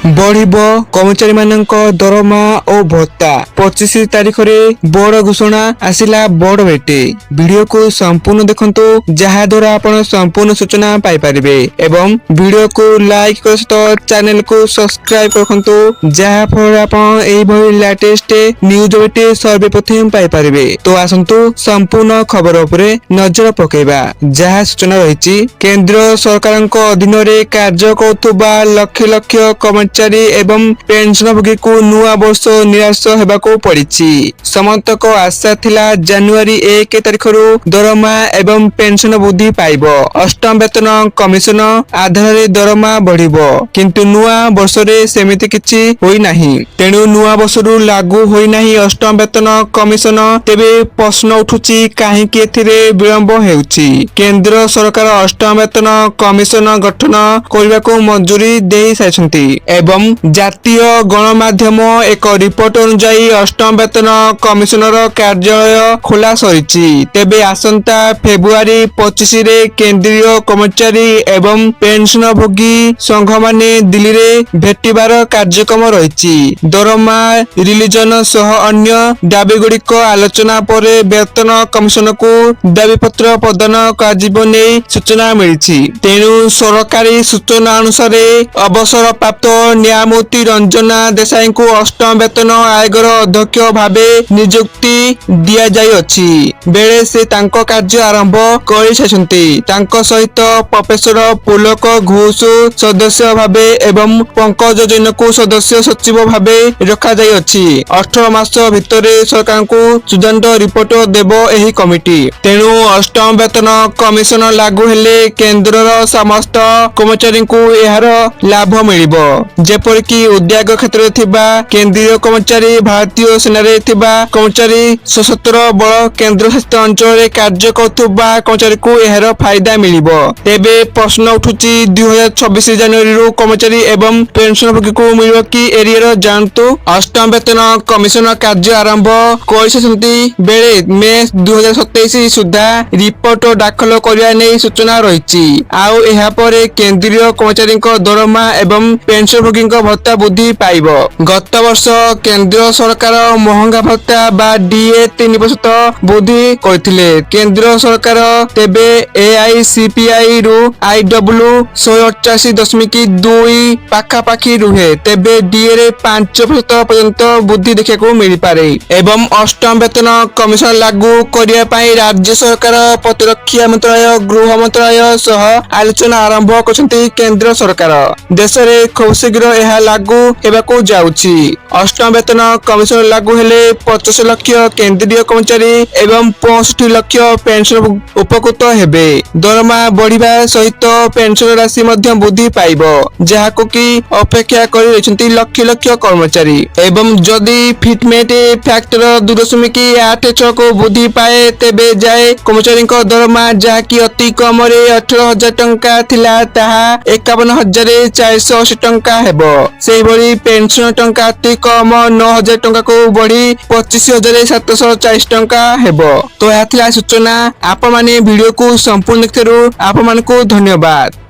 बढ़िबो कर्मचारी मानक दरमा और भत्ता 25 तारीख रे बड़ घोषणा आसिला बड़ भेटे। वीडियो को संपूर्ण देखंतु जहा द्वारा आपण संपूर्ण सूचना पाई परिबे एवं वीडियो को लाइक कर सहित चैनल को सब्सक्राइब करखंतु जहा फल आपण एई भली लेटेस्ट न्यूज भेटे सर्वप्रथम पाई परिबे। तो आसंतु संपूर्ण खबर उपरे नजर पकेबा। जहा सूचना रहिछि केंद्र सरकारक अधीन रे कार्य करथुबा लक्ष लक्ष कर्मचारी एवं पेंशनभोगी को नुआ वर्ष निराश हेबाको पड़िछि। समस्तक आशा थिला जनवरी 1 तारिख रु दरमा एवं पेंशन वृद्धि पाइबो। अष्टम वेतन कमिशन आधार रे दरमा बढ़िबो, किंतु नुआ वर्ष रे सेमिति किछि होई नाही। तेणु नुआ वर्ष रु लागू होई नाही अष्टम वेतन कमिशन। तेबे प्रश्न उठुछि काहेकि एथिरे विलंब हेउछि। केंद्र सरकार अष्टम वेतन कमिशन गठन करबाको मंजूरी देई साइछन्ति एवं जातीय गणमाध्यम एक रिपोर्ट अनुसार अष्टम वेतन कमिशनर कार्यालय खोला सरिछि। तेबे आसंता फेब्रुआरी 25 रे केंद्रीय कर्मचारी एवं पेंशनभोगी संघ माने दिल्ली रे भेटिबार कार्यक्रम रहिछि। दरमा रिलीजन सह अन्य दाबी गुड़िक आलोचना पर वेतन कमिशन को दाबी पत्र प्रदान कराजिबो नै सूचना मिलिछि। तेणु सरकारी सूचना अनुसार अवसर प्राप्त न्यायमूर्ति रंजना देसाई को अष्टम वेतन आयोगर अध्यक्ष भावे नियुक्ति दिया जाय अछि। बेले से तांको कार्य आरंभ करि छथि। तांको सहित प्रोफेसर पुलक घोष सदस्य भावे एवं पंकज जैन को सदस्य सचिव भावे रखा जाय अछि। 18 मास भितरे सरकार को चूड़ाন্ত रिपोर्ट देबो एही कमिटी। तेणु अष्टम वेतन कमिशन लागू हेले केंद्रर समस्त कर्मचारी को एहार लाभ मिलिबो। जेपरिकी उद्योग क्षेत्र थिबा केंद्रीय कर्मचारी, भारतीय सेना रे थिबा कर्मचारी, सशस्त्र बल केंद्र शासित अंचल रे कार्य करथुबा कर्मचारी को एहार फायदा मिलिबो। तेबे प्रश्न उठुछि 2026 जनवरी रु कर्मचारी एवं पेंशनभोगी को मिलिबो कि एरियर जानतु। अष्टम वेतन कमिशन कार्य आरंभ करिसथि बेले मे 2027 सुधा रिपोर्ट दाखल करिया नै सूचना रहिछि। आउ एहा परे केंद्रीय कर्मचारी दरमा एवं पेंशनभोगी भत्ता वृद्धि पाइब। गत वर्ष केंद्र सरकार महंगा भत्ता बा डीए 3% वृद्धि करथिले केंद्र सरकार। तेबे एआईसीपीआई रु आईडब्ल्यू 188.2 पाखापाखी रुहे। तेबे डीए रे 5% पर्यंत वृद्धि देखिବାକୁ मिल पारे। एवं अष्टम वेतन कमिशन लागू करिया पई राज्य सरकार, प्रतिरक्षा मंत्रालय, गृह मंत्रालय सह आलोचना आरंभ करछन्ति केंद्र सरकार। देश रे खूब शीघ्र यह लागू हेबाको जाउछि। अष्टम वेतन कमिशन लागू हेले 50 लाख केंद्रीय कर्मचारी एवं 65 लाख पेंशन उपकृत हेबे। दरमा बढ़िबा सहित पेंशन राशि मध्य वृद्धि पाइबो, जहाको कि अपेक्षा करि रहिसंति लक्ष लक्ष कर्मचारी। एवं जदि फिटमेट फैक्टर 2.86 को वृद्धि पाए तेबे जाए कर्मचारी दरमा जहाकि अति कम रे 18,000 टंका थिला ताहा 51,480 टंका हेबो। सेही भली पेंशन टंका अति कम 9,000 टंका को बढ़ी 25,740 टंका हेबो। तो यह सूचना। आपण माने वीडियो को संपूर्ण देखिथिरु आपण मानकु धन्यवाद।